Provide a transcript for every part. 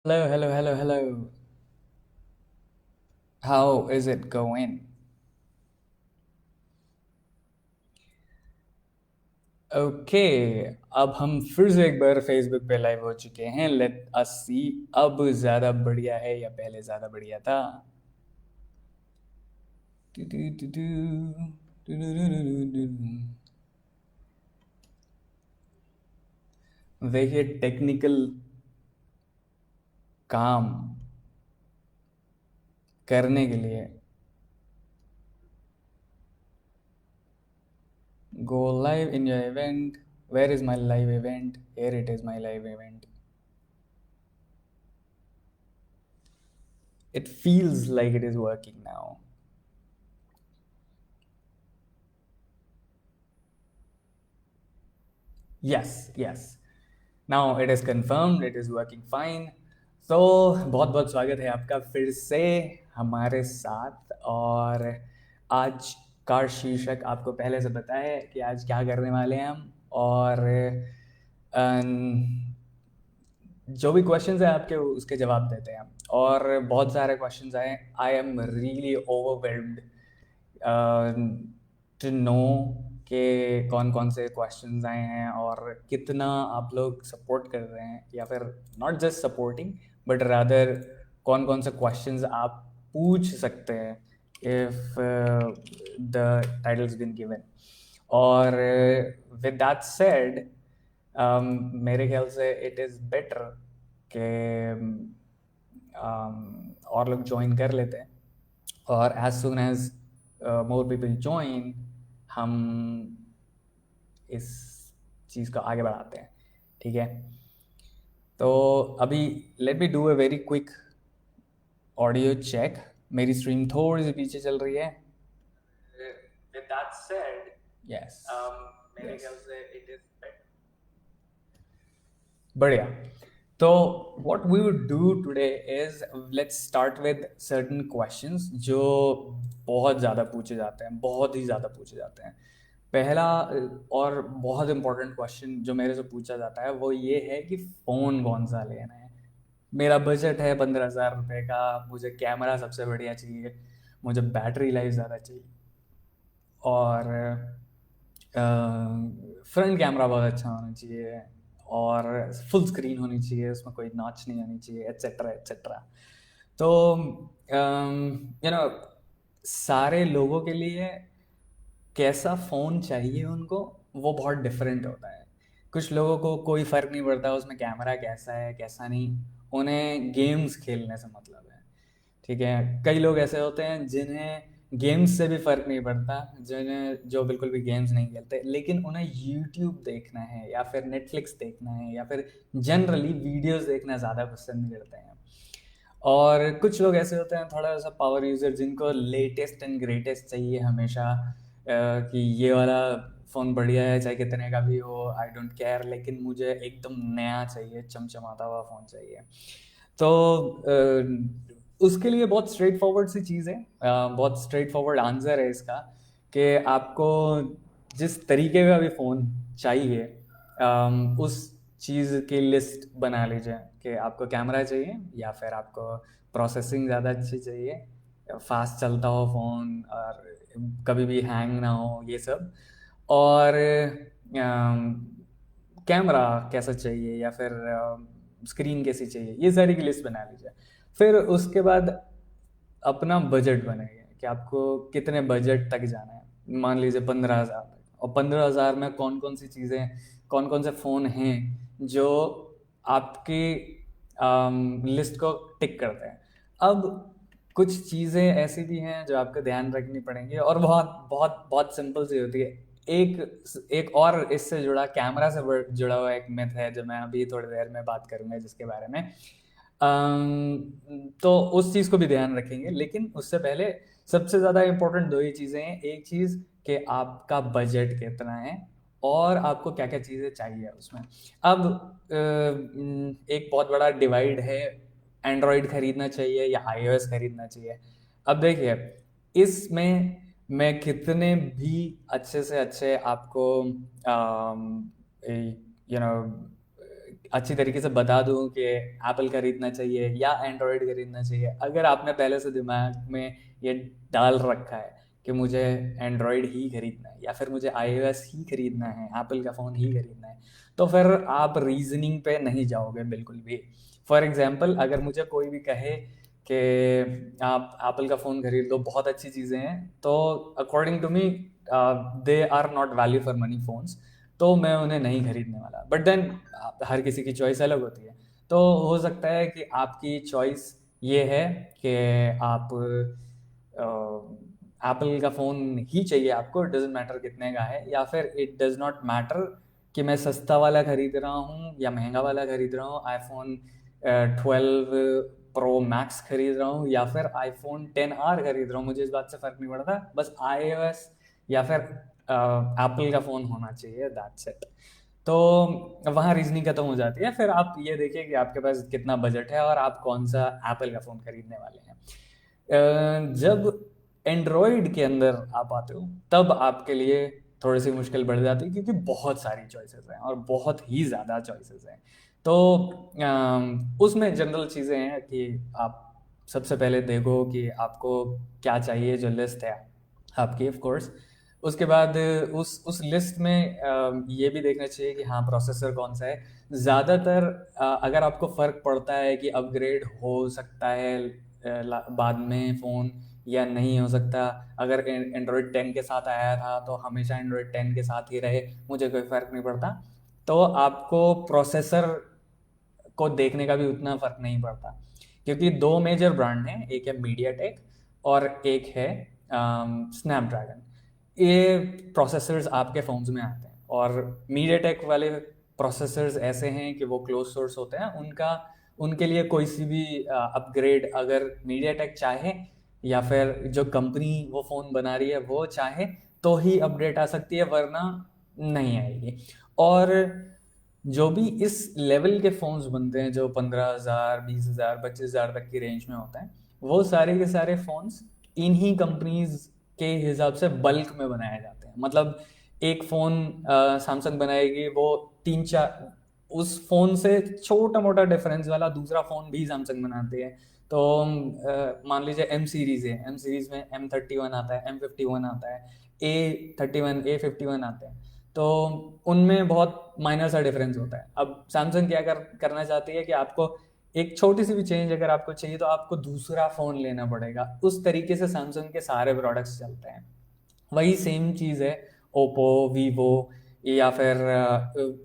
Hello, hello, hello, hello. How is it going? Okay, अब हम फिर से एक बार फेसबुक पे लाइव हो चुके हैं। लेट अस सी अब ज़्यादा बढ़िया है या पहले ज़्यादा बढ़िया था। Two two two two, two two two two two two. देखिए, टेक्निकल काम करने के लिए go live in your event. Where is my live event? Here it is my live event. It feels like it is working now. Yes, yes. Now it is confirmed, it is working fine. तो बहुत बहुत स्वागत है आपका फिर से हमारे साथ। और आज का शीर्षक आपको पहले से पता है कि आज क्या करने वाले हैं हम। और जो भी क्वेश्चंस हैं आपके उसके जवाब देते हैं हम। और बहुत सारे क्वेश्चंस आए। I am really overwhelmed to know कि कौन कौन से क्वेश्चंस आए हैं और कितना आप लोग सपोर्ट कर रहे हैं, या फिर not just supporting but rather कौन कौन से क्वेश्चंस आप पूछ सकते हैं if the title's been given. और विद दैट सेड, मेरे ख्याल से इट इज़ बेटर कि और लोग ज्वाइन कर लेते हैं। और as soon as more people join, हम इस चीज़ को आगे बढ़ाते हैं। ठीक है, तो अभी let me do a very quick audio check. मेरी स्ट्रीम थोड़ी सी पीछे चल रही है। With that said, yes, मेरे ख्याल से it is better. बढ़िया। तो what we would do today is let's start with certain questions जो बहुत ज़्यादा पूछे जाते हैं, बहुत ही ज़्यादा पूछे जाते हैं। पहला और बहुत इम्पोर्टेंट क्वेश्चन जो मेरे से पूछा जाता है वो ये है कि फ़ोन कौन सा लेना है। मेरा बजट है 15,000 रुपये का, मुझे कैमरा सबसे बढ़िया चाहिए, मुझे बैटरी लाइफ ज़्यादा चाहिए, और फ्रंट कैमरा बहुत अच्छा होना चाहिए, और फुल स्क्रीन होनी चाहिए, उसमें कोई नॉच नहीं होनी चाहिए, एट्सेट्रा एट्सेट्रा। तो सारे लोगों के लिए कैसा फ़ोन चाहिए उनको वो बहुत डिफरेंट होता है। कुछ लोगों को कोई फ़र्क नहीं पड़ता उसमें कैमरा कैसा है कैसा नहीं, उन्हें गेम्स खेलने से मतलब है। ठीक है, कई लोग ऐसे होते हैं जिन्हें गेम्स से भी फ़र्क नहीं पड़ता, जिन्हें जो बिल्कुल भी गेम्स नहीं खेलते, लेकिन उन्हें यूट्यूब देखना है या फिर नेटफ्लिक्स देखना है या फिर जनरली वीडियोस देखना ज़्यादा पसंद करते हैं। और कुछ लोग ऐसे होते हैं थोड़ा सा पावर यूज़र, जिनको लेटेस्ट एंड ग्रेटेस्ट चाहिए हमेशा, कि ये वाला फ़ोन बढ़िया है चाहे कितने का भी हो, आई डोंट केयर, लेकिन मुझे एकदम नया चाहिए, चमचमाता हुआ फ़ोन चाहिए। तो उसके लिए बहुत स्ट्रेट फॉरवर्ड सी चीज़ है, बहुत स्ट्रेट फॉरवर्ड आंसर है इसका, कि आपको जिस तरीके का भी फ़ोन चाहिए, उस चीज़ की लिस्ट बना लीजिए कि आपको कैमरा चाहिए या फिर आपको प्रोसेसिंग ज़्यादा अच्छी चाहिए, फास्ट चलता हो फ़ोन और कभी भी हैंग ना हो, ये सब। और कैमरा कैसा चाहिए या फिर स्क्रीन कैसी चाहिए, ये सारी की लिस्ट बना लीजिए। फिर उसके बाद अपना बजट बनाइए कि आपको कितने बजट तक जाना है। मान लीजिए 15,000 तक, और 15,000 में कौन कौन सी चीज़ें, कौन कौन से फ़ोन हैं जो आपकी लिस्ट को टिक करते हैं। अब कुछ चीज़ें ऐसी भी हैं जो आपको ध्यान रखनी पड़ेंगी, और बहुत बहुत बहुत सिंपल सी होती है। एक एक और इससे जुड़ा, कैमरा से जुड़ा हुआ एक मिथ है जो मैं अभी थोड़ी देर में बात करूंगा जिसके बारे में। तो उस चीज़ को भी ध्यान रखेंगे, लेकिन उससे पहले सबसे ज़्यादा इम्पोर्टेंट दो ही चीज़ें हैं। एक चीज़ कि आपका बजट कितना है और आपको क्या क्या चीज़ें चाहिए उसमें। अब एक बहुत बड़ा डिवाइड है, एंड्रॉयड खरीदना चाहिए या iOS खरीदना चाहिए। अब देखिए, इसमें मैं कितने भी अच्छे से अच्छे आपको यू नो अच्छी तरीके से बता दूं कि एप्पल खरीदना चाहिए या एंड्रॉयड खरीदना चाहिए, अगर आपने पहले से दिमाग में ये डाल रखा है कि मुझे एंड्रॉयड ही खरीदना है या फिर मुझे iOS ही खरीदना है, एप्पल का फ़ोन ही खरीदना है, तो फिर आप रीजनिंग पे नहीं जाओगे बिल्कुल भी। फॉर एग्जांपल, अगर मुझे कोई भी कहे कि आप एप्पल का फ़ोन खरीद लो, बहुत अच्छी चीज़ें हैं, तो according to me they are not value for money phones, तो मैं उन्हें नहीं खरीदने वाला। बट देन हर किसी की चॉइस अलग होती है, तो हो सकता है कि आपकी चॉइस ये है कि आप एप्पल का फ़ोन ही चाहिए आपको, इट डजेंट मैटर कितने का है, या फिर इट डज नॉट मैटर कि मैं सस्ता वाला खरीद रहा हूँ या महंगा वाला खरीद रहा हूँ, आईफोन 12 प्रो मैक्स खरीद रहा हूँ या फिर आईफोन 10R खरीद रहा हूँ, मुझे इस बात से फ़र्क नहीं पड़ता, बस iOS या फिर एप्पल का फ़ोन होना चाहिए, दैट्स इट। तो वहाँ रीजनिंग खत्म हो जाती है। फिर आप ये देखिए कि आपके पास कितना बजट है और आप कौन सा एप्पल का फ़ोन खरीदने वाले हैं। जब एंड्रॉयड के अंदर आप आते हो, तब आपके लिए थोड़ी सी मुश्किल बढ़ जाती है, क्योंकि बहुत सारी चॉइसेस हैं और बहुत ही ज़्यादा चॉइसेस हैं। तो उसमें जनरल चीज़ें हैं कि आप सबसे पहले देखो कि आपको क्या चाहिए, जो लिस्ट है आपकी, ऑफ कोर्स। उसके बाद उस लिस्ट में ये भी देखना चाहिए कि हाँ, प्रोसेसर कौन सा है। ज़्यादातर अगर आपको फ़र्क पड़ता है कि अपग्रेड हो सकता है बाद में फ़ोन या नहीं हो सकता, अगर एंड्रॉयड 10 के साथ आया था तो हमेशा एंड्रॉयड 10 के साथ ही रहे, मुझे कोई फ़र्क नहीं पड़ता, तो आपको प्रोसेसर को देखने का भी उतना फ़र्क नहीं पड़ता, क्योंकि दो मेजर ब्रांड हैं, एक है मीडियाटेक और एक है स्नैपड्रैगन। ये प्रोसेसर्स आपके फ़ोन्स में आते हैं, और मीडियाटेक वाले प्रोसेसर्स ऐसे हैं कि वो क्लोज सोर्स होते हैं, उनका उनके लिए कोई सी भी अपग्रेड अगर मीडियाटेक चाहे या फिर जो कंपनी वो फ़ोन बना रही है वो चाहे, तो ही अपडेट आ सकती है, वरना नहीं आएगी। और जो भी इस लेवल के फ़ोन्स बनते हैं, जो 15,000 20,000 25,000 तक की रेंज में होते हैं, वो सारे के सारे फ़ोन्स इन्हीं कंपनीज के हिसाब से बल्क में बनाए जाते हैं। मतलब एक फ़ोन सैमसंग बनाएगी, वो तीन चार उस फ़ोन से छोटा मोटा डिफरेंस वाला दूसरा फ़ोन भी सैमसंग बनाते हैं। तो मान लीजिए एम सीरीज़ है, एम सीरीज़ में M31 आता है, M51 आता है, A31 A51 आते हैं, तो उनमें बहुत माइनर सा डिफरेंस होता है। अब सैमसंग क्या करना चाहती है कि आपको एक छोटी सी भी चेंज अगर आपको चाहिए तो आपको दूसरा फ़ोन लेना पड़ेगा। उस तरीके से सैमसंग के सारे प्रोडक्ट्स चलते हैं। वही सेम चीज़ है ओप्पो, वीवो या फिर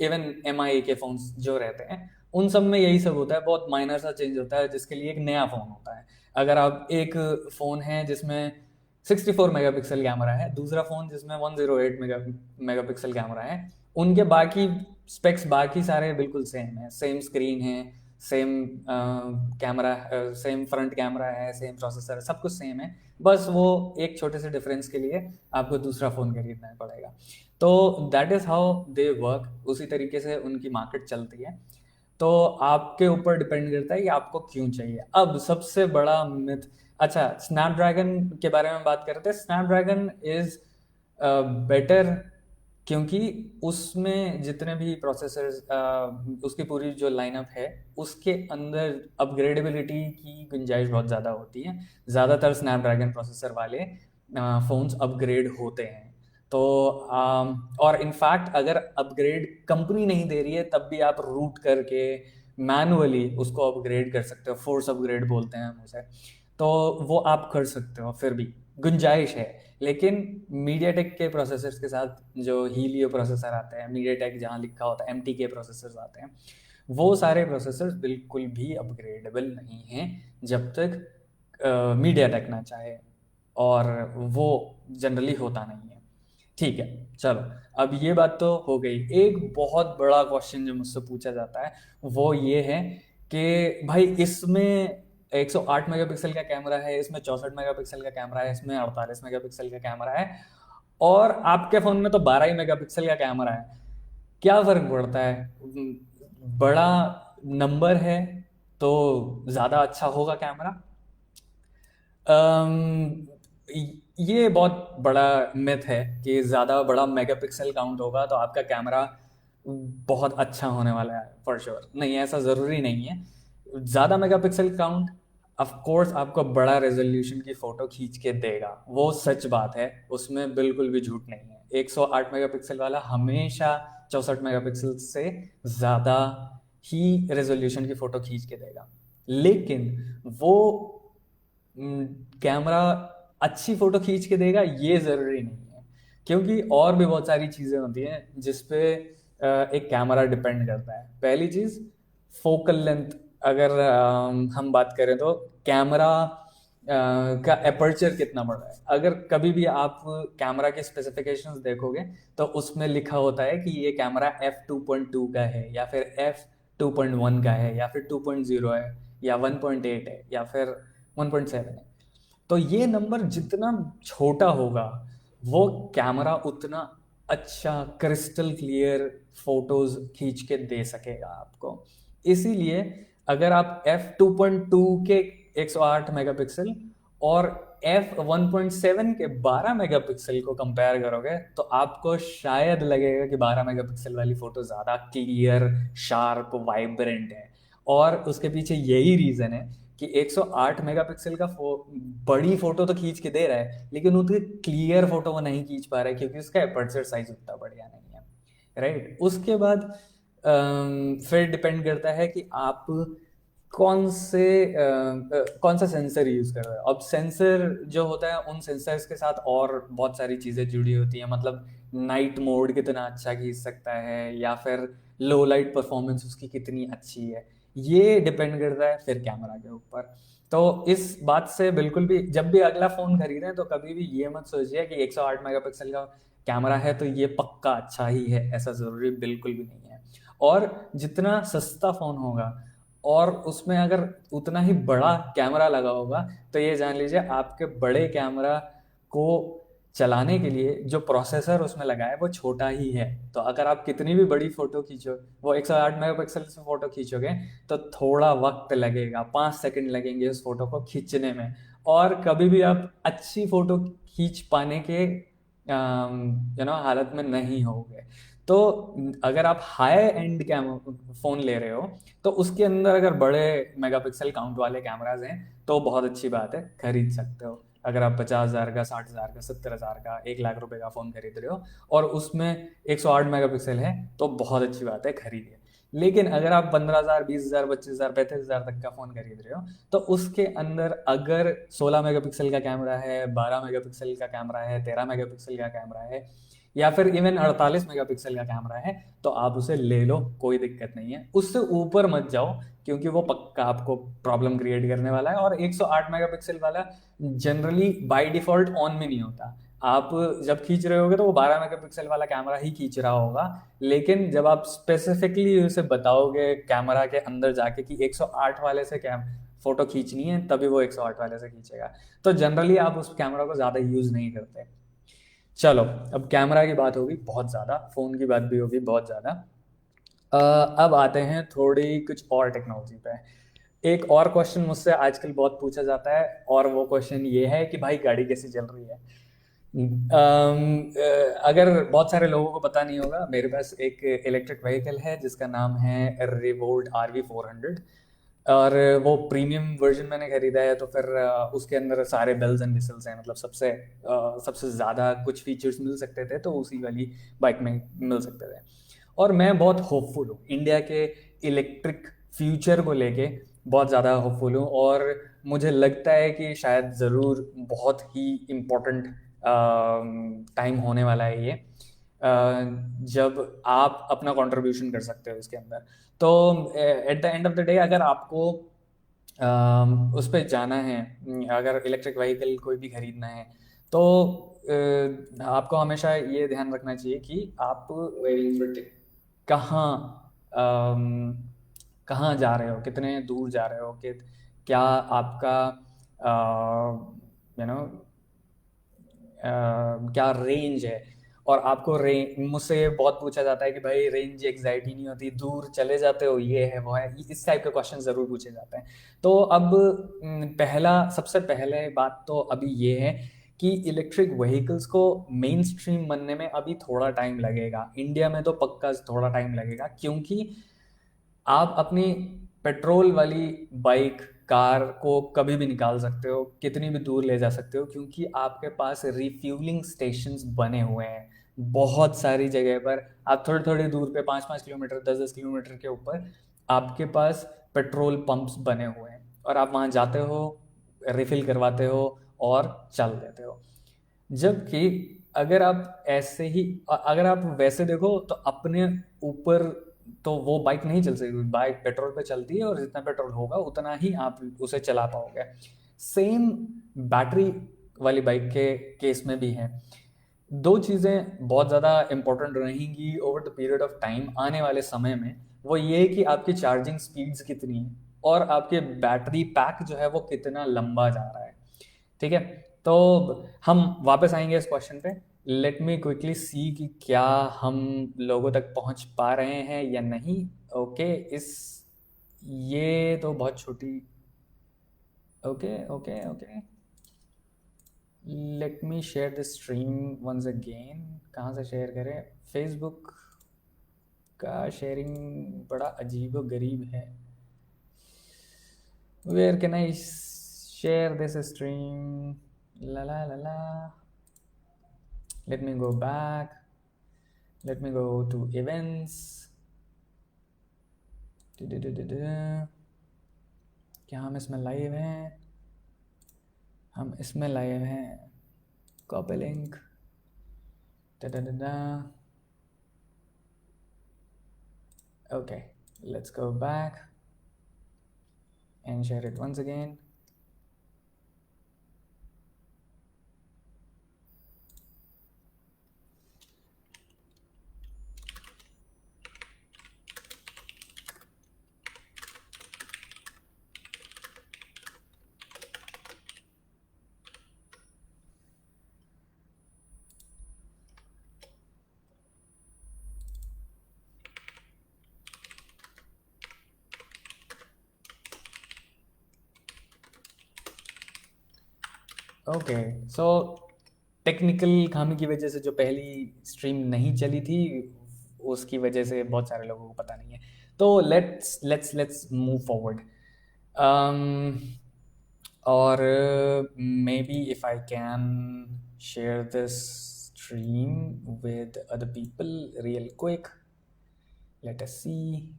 इवन MI के फ़ोन्स जो रहते हैं, उन सब में यही सब होता है, बहुत माइनर सा चेंज होता है जिसके लिए एक नया फ़ोन होता है। अगर आप एक फ़ोन है जिसमें 64 मेगापिक्सल कैमरा है, दूसरा फ़ोन जिसमें 108 मेगापिक्सल कैमरा है, उनके बाकी स्पेक्स बाकी सारे बिल्कुल सेम है, सेम स्क्रीन है, same camera, same front camera है, सेम प्रोसेसर, सब कुछ सेम है, बस वो एक छोटे से डिफरेंस के लिए आपको दूसरा फ़ोन खरीदना पड़ेगा। तो that is how they work, उसी तरीके से उनकी मार्केट चलती है। तो आपके ऊपर डिपेंड करता है कि आपको क्यों चाहिए। अब सबसे बड़ा मिथ, अच्छा, स्नैपड्रैगन के बारे में बात करते हैं। स्नैपड्रैगन इज़ बेटर, क्योंकि उसमें जितने भी प्रोसेसर्स, उसकी पूरी जो लाइनअप है, उसके अंदर अपग्रेडेबिलिटी की गुंजाइश बहुत ज़्यादा होती है। ज़्यादातर स्नैपड्रैगन प्रोसेसर वाले फ़ोन्स अपग्रेड होते हैं। तो और इनफैक्ट अगर अपग्रेड कंपनी नहीं दे रही है, तब भी आप रूट करके मैनुअली उसको अपग्रेड कर सकते हो, फोर्स अपग्रेड बोलते हैं हम उसे। तो वो आप कर सकते हो, फिर भी गुंजाइश है। लेकिन मीडियाटेक के प्रोसेसर्स के साथ जो हीलियो प्रोसेसर आते हैं, मीडियाटेक जहाँ लिखा होता है MT के प्रोसेसर्स आते हैं, वो सारे प्रोसेसर्स बिल्कुल भी अपग्रेडेबल नहीं हैं जब तक मीडियाटेक ना चाहे, और वो जनरली होता नहीं है। ठीक है, चलो, अब ये बात तो हो गई। एक बहुत बड़ा क्वेश्चन जो मुझसे पूछा जाता है वो ये है कि भाई इसमें 108 मेगापिक्सल का कैमरा है, इसमें 64 मेगापिक्सल का कैमरा है, इसमें 48 मेगापिक्सल का कैमरा है, और आपके फ़ोन में तो 12 ही मेगापिक्सल का कैमरा है, क्या फ़र्क पड़ता है? बड़ा नंबर है तो ज़्यादा अच्छा होगा कैमरा। ये बहुत बड़ा मिथ है कि ज़्यादा बड़ा मेगापिक्सल काउंट होगा तो आपका कैमरा बहुत अच्छा होने वाला है फॉर श्योर। नहीं, ऐसा ज़रूरी नहीं है। ज़्यादा मेगापिक्सल काउंट ऑफ कोर्स आपको बड़ा रेजोल्यूशन की फ़ोटो खींच के देगा, वो सच बात है, उसमें बिल्कुल भी झूठ नहीं है। 108 मेगापिक्सल वाला हमेशा 64 मेगापिक्सल से ज़्यादा ही रेजोल्यूशन की फ़ोटो खींच के देगा। लेकिन वो कैमरा अच्छी फ़ोटो खींच के देगा ये ज़रूरी नहीं है, क्योंकि और भी बहुत सारी चीज़ें होती हैं जिस पे एक कैमरा डिपेंड करता है। पहली चीज़ फोकल लेंथ। अगर हम बात करें तो कैमरा का एपर्चर कितना बड़ा है। अगर कभी भी आप कैमरा के स्पेसिफिकेशंस देखोगे तो उसमें लिखा होता है कि ये कैमरा f2.2 का है, या फिर f2.1 का है, या फिर 2.0 है, या 1.8 है, या फिर 1.7 है। तो ये नंबर जितना छोटा होगा वो कैमरा उतना अच्छा क्रिस्टल क्लियर फोटोज खींच के दे सकेगा आपको। इसीलिए अगर आप f2.2 के 108 मेगापिक्सल और f1.7 के 12 मेगापिक्सल को कंपेयर करोगे तो आपको शायद लगेगा कि 12 मेगापिक्सल वाली फोटो ज़्यादा क्लियर, शार्प, वाइब्रेंट है। और उसके पीछे यही रीज़न है कि 108 मेगापिक्सल का बड़ी फोटो तो खींच के दे रहा है, लेकिन उतनी क्लियर फोटो वो नहीं खींच पा रहा है क्योंकि उसका एपर्चर साइज उतना बढ़िया नहीं है, राइट। उसके बाद फिर डिपेंड करता है कि आप कौन सा सेंसर यूज कर रहे हो। अब सेंसर जो होता है उन सेंसर्स के साथ और बहुत सारी चीजें जुड़ी होती हैं, मतलब नाइट मोड कितना अच्छा खींच सकता है, या फिर लो लाइट परफॉर्मेंस उसकी कितनी अच्छी है, ये डिपेंड करता है फिर कैमरा के ऊपर। तो इस बात से बिल्कुल भी जब भी अगला फ़ोन खरीदें तो कभी भी ये मत सोचिए कि 108 मेगापिक्सल का कैमरा है तो ये पक्का अच्छा ही है, ऐसा ज़रूरी बिल्कुल भी नहीं है। और जितना सस्ता फ़ोन होगा और उसमें अगर उतना ही बड़ा कैमरा लगा होगा तो ये जान लीजिए आपके बड़े कैमरा को चलाने के लिए जो प्रोसेसर उसमें लगा है वो छोटा ही है। तो अगर आप कितनी भी बड़ी फोटो खींचो, वो 108 मेगापिक्सल से फोटो खींचोगे तो थोड़ा वक्त लगेगा, 5 सेकंड लगेंगे उस फोटो को खींचने में। और कभी भी आप अच्छी फोटो खींच पाने के हालत में नहीं होगे। तो अगर आप हाई एंड फोन ले रहे हो तो उसके अंदर अगर बड़े मेगापिक्सल काउंट वाले कैमराज हैं तो बहुत अच्छी बात है, खरीद सकते हो। अगर आप 50,000 का, 60,000 का, 70,000 का, 1 लाख रुपए का फ़ोन खरीद रहे हो और उसमें 108 मेगापिक्सल है तो बहुत अच्छी बात है, खरीदिए। लेकिन अगर आप 15,000, 20,000, 25,000, 35,000 तक का फ़ोन खरीद रहे हो तो उसके अंदर अगर 16 मेगापिक्सल का कैमरा है, 12 मेगापिक्सल का कैमरा है, 13 मेगापिक्सल का कैमरा है, या फिर इवन 48 मेगापिक्सल का कैमरा है तो आप उसे ले लो, कोई दिक्कत नहीं है। उससे ऊपर मत जाओ क्योंकि वो पक्का आपको प्रॉब्लम क्रिएट करने वाला है। और 108 मेगापिक्सल वाला जनरली बाय डिफॉल्ट ऑन में नहीं होता। आप जब खींच रहे होगे तो वो 12 मेगापिक्सल वाला कैमरा ही खींच रहा होगा, लेकिन जब आप स्पेसिफिकली उसे बताओगे कैमरा के अंदर जाके कि 108 वाले से कैम फोटो खींचनी है तभी वो 108 वाले से खींचेगा। तो जनरली आप उस कैमरा को ज़्यादा यूज़ नहीं करते। चलो, अब कैमरा की बात होगी बहुत ज़्यादा, फ़ोन की बात भी होगी बहुत ज़्यादा। अब आते हैं थोड़ी कुछ और टेक्नोलॉजी पे। एक और क्वेश्चन मुझसे आजकल बहुत पूछा जाता है और वो क्वेश्चन ये है कि भाई गाड़ी कैसी चल रही है। अगर बहुत सारे लोगों को पता नहीं होगा, मेरे पास एक इलेक्ट्रिक व्हीकल है जिसका नाम है रिवोल्ट RV400। और वो प्रीमियम वर्जन मैंने खरीदा है तो फिर उसके अंदर सारे बेल्स एंड विसल्स हैं, मतलब सबसे ज़्यादा कुछ फीचर्स मिल सकते थे तो उसी वाली बाइक में मिल सकते थे। और मैं बहुत होपफुल हूँ इंडिया के इलेक्ट्रिक फ्यूचर को लेके, बहुत ज़्यादा होपफुल हूँ। और मुझे लगता है कि शायद ज़रूर बहुत ही इम्पोर्टेंट टाइम होने वाला है ये, जब आप अपना कंट्रीब्यूशन कर सकते हो इसके अंदर। तो at the end of the day अगर आपको उस पर जाना है, अगर इलेक्ट्रिक व्हीकल कोई भी खरीदना है तो आपको हमेशा ये ध्यान रखना चाहिए कि आप कहाँ अम, कहाँ जा रहे हो, कितने दूर जा रहे हो, कि क्या आपका यू नो क्या रेंज है। और आपको रेंज मुझसे ये बहुत पूछा जाता है कि भाई रेंज एग्जाइटी नहीं होती, दूर चले जाते हो, ये है वो है, इस टाइप के क्वेश्चन ज़रूर पूछे जाते हैं। तो अब सबसे पहले बात तो अभी ये है कि इलेक्ट्रिक व्हीकल्स को मेन स्ट्रीम बनने में अभी थोड़ा टाइम लगेगा। इंडिया में तो पक्का थोड़ा टाइम लगेगा, क्योंकि आप अपनी पेट्रोल वाली बाइक कार को कभी भी निकाल सकते हो, कितनी भी दूर ले जा सकते हो, क्योंकि आपके पास रिफ्यूलिंग स्टेशंस बने हुए हैं बहुत सारी जगह पर। आप थोड़ी थोड़ी दूर पे 5-5 किलोमीटर 10-10 किलोमीटर के ऊपर आपके पास पेट्रोल पंप्स बने हुए हैं, और आप वहाँ जाते हो, रिफ़िल करवाते हो और चल देते हो। जबकि अगर आप ऐसे ही अगर आप वैसे देखो तो अपने ऊपर तो वो बाइक नहीं चल सकती। बाइक पेट्रोल पे चलती है और जितना पेट्रोल होगा उतना ही आप उसे चला पाओगे। सेम बैटरी वाली बाइक के केस में भी है। दो चीज़ें बहुत ज़्यादा इम्पोर्टेंट रहेंगी over the period of time आने वाले समय में। वो ये कि आपकी चार्जिंग स्पीड्स कितनी है और आपके बैटरी पैक जो है वो कितना लंबा जा रहा है। ठीक है, तो हम वापस आएंगे इस क्वेश्चन पे। लेट मी क्विकली सी कि क्या हम लोगों तक पहुंच पा रहे हैं या नहीं। ओके, ये तो बहुत छोटी। Okay okay okay, let me share the stream once again. कहाँ से शेयर करें? फेसबुक का शेयरिंग बड़ा अजीब व गरीब है। Where can I share this stream? La la la la, let me go back, let me go to events। क्या हम इसमें लाइव हैं? हम इसमें लाइव हैं। Copy link, okay, let's go back and share it once again। Okay, so technical खामी की वजह से जो पहली स्ट्रीम नहीं चली थी, उसकी वजह से बहुत सारे लोगों को पता नहीं है। तो लेट्स मूव फॉरवर्ड। और maybe if I can share this stream with other people real quick. Let us see.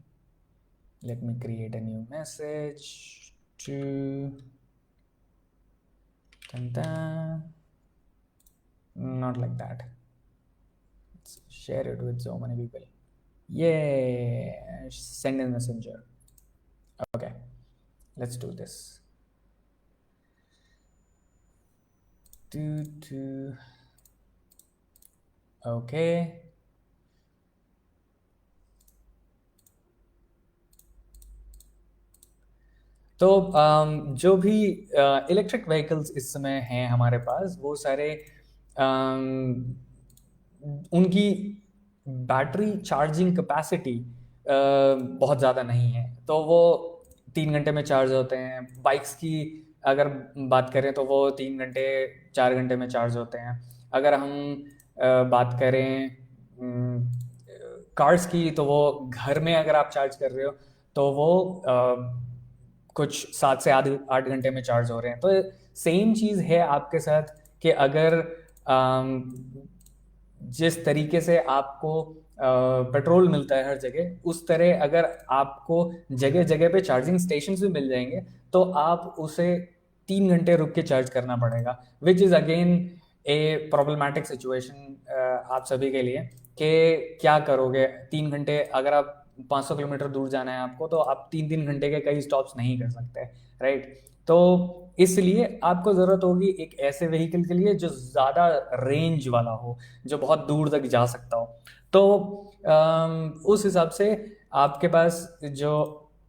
Let me create a new message to not like that. Let's share it with so many people. Yeah, send in messenger. Okay, let's do this. Okay, तो जो भी electric vehicles इस समय हैं हमारे पास, वो सारे उनकी बैटरी चार्जिंग कैपेसिटी बहुत ज़्यादा नहीं है, तो वो 3 घंटे में चार्ज होते हैं। बाइक्स की अगर बात करें तो वो 3 घंटे 4 घंटे में चार्ज होते हैं। अगर हम बात करें कार्स की, तो वो घर में अगर आप चार्ज कर रहे हो तो वो कुछ 7 से 8 घंटे में चार्ज हो रहे हैं। तो सेम चीज़ है आपके साथ कि अगर जिस तरीके से आपको पेट्रोल मिलता है हर जगह, उस तरह अगर आपको जगह जगह पे चार्जिंग स्टेशंस भी मिल जाएंगे तो आप उसे 3 घंटे रुक के चार्ज करना पड़ेगा, which is again A problematic situation आप सभी के लिए कि क्या करोगे। 3 घंटे, अगर आप 500 किलोमीटर दूर जाना है आपको, तो आप 3-3 घंटे के कई स्टॉप्स नहीं कर सकते, राइट। तो इसलिए आपको ज़रूरत होगी एक ऐसे व्हीकल के लिए जो ज़्यादा रेंज वाला हो, जो बहुत दूर तक जा सकता हो। तो उस हिसाब से आपके पास जो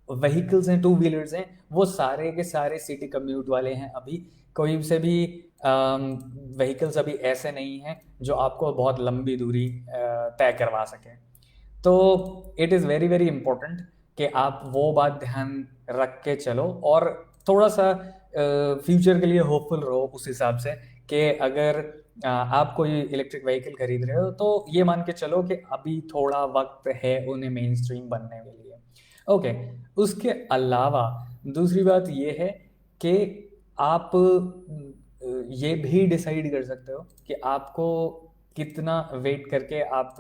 व्हीकल्स हैं, 2 व्हीलर्स हैं, वो सारे के सारे सिटी कम्यूट वाले हैं। अभी कोई से भी व्हीकल्स अभी ऐसे नहीं हैं जो आपको बहुत लंबी दूरी तय करवा सकें। तो it is very very important कि आप वो बात ध्यान रख के चलो और थोड़ा सा फ्यूचर के लिए होपफुल रहो उस हिसाब से कि अगर आप कोई इलेक्ट्रिक व्हीकल खरीद रहे हो तो ये मान के चलो कि अभी थोड़ा वक्त है उन्हें मेन स्ट्रीम बनने के लिए। ओके, उसके अलावा दूसरी बात ये है कि आप ये भी डिसाइड कर सकते हो कि आपको कितना वेट करके आप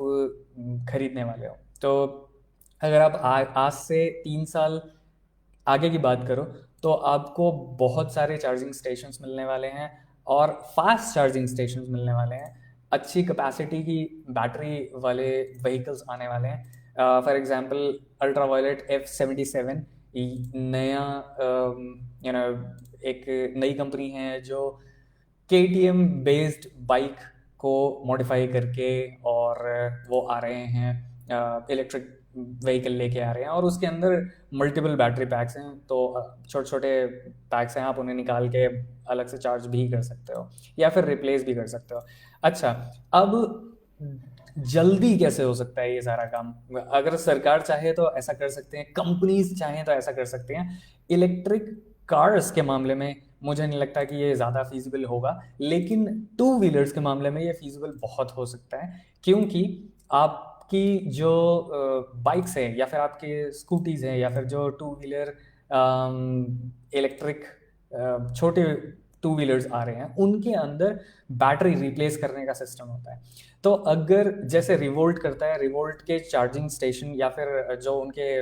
खरीदने वाले हो। तो अगर आप आज से 3 साल आगे की बात करो तो आपको बहुत सारे चार्जिंग स्टेशंस मिलने वाले हैं और फास्ट चार्जिंग स्टेशंस मिलने वाले हैं, अच्छी कैपेसिटी की बैटरी वाले व्हीकल्स आने वाले हैं। फॉर एग्जांपल अल्ट्रावायलेट F77 नया यू नो एक नई कंपनी है जो KTM बेस्ड बाइक को मॉडिफाई करके और वो आ रहे हैं, इलेक्ट्रिक व्हीकल लेके आ रहे हैं और उसके अंदर मल्टीपल बैटरी पैक्स हैं। तो छोटे छोटे पैक्स हैं, आप उन्हें निकाल के अलग से चार्ज भी कर सकते हो या फिर रिप्लेस भी कर सकते हो। अच्छा, अब जल्दी कैसे हो सकता है ये सारा काम? अगर सरकार चाहे तो ऐसा कर सकते हैं, कंपनीज चाहें तो ऐसा कर सकते हैं। इलेक्ट्रिक कार्स के मामले में मुझे नहीं लगता कि ये ज़्यादा फीजिबल होगा, लेकिन टू व्हीलर्स के मामले में ये फीजिबल बहुत हो सकता है, क्योंकि आपकी जो बाइक्स हैं या फिर आपके स्कूटीज़ हैं या फिर जो टू व्हीलर इलेक्ट्रिक छोटे टू व्हीलर्स आ रहे हैं, उनके अंदर बैटरी रिप्लेस करने का सिस्टम होता है। तो अगर जैसे रिवोल्ट करता है, रिवोल्ट के चार्जिंग स्टेशन या फिर जो उनके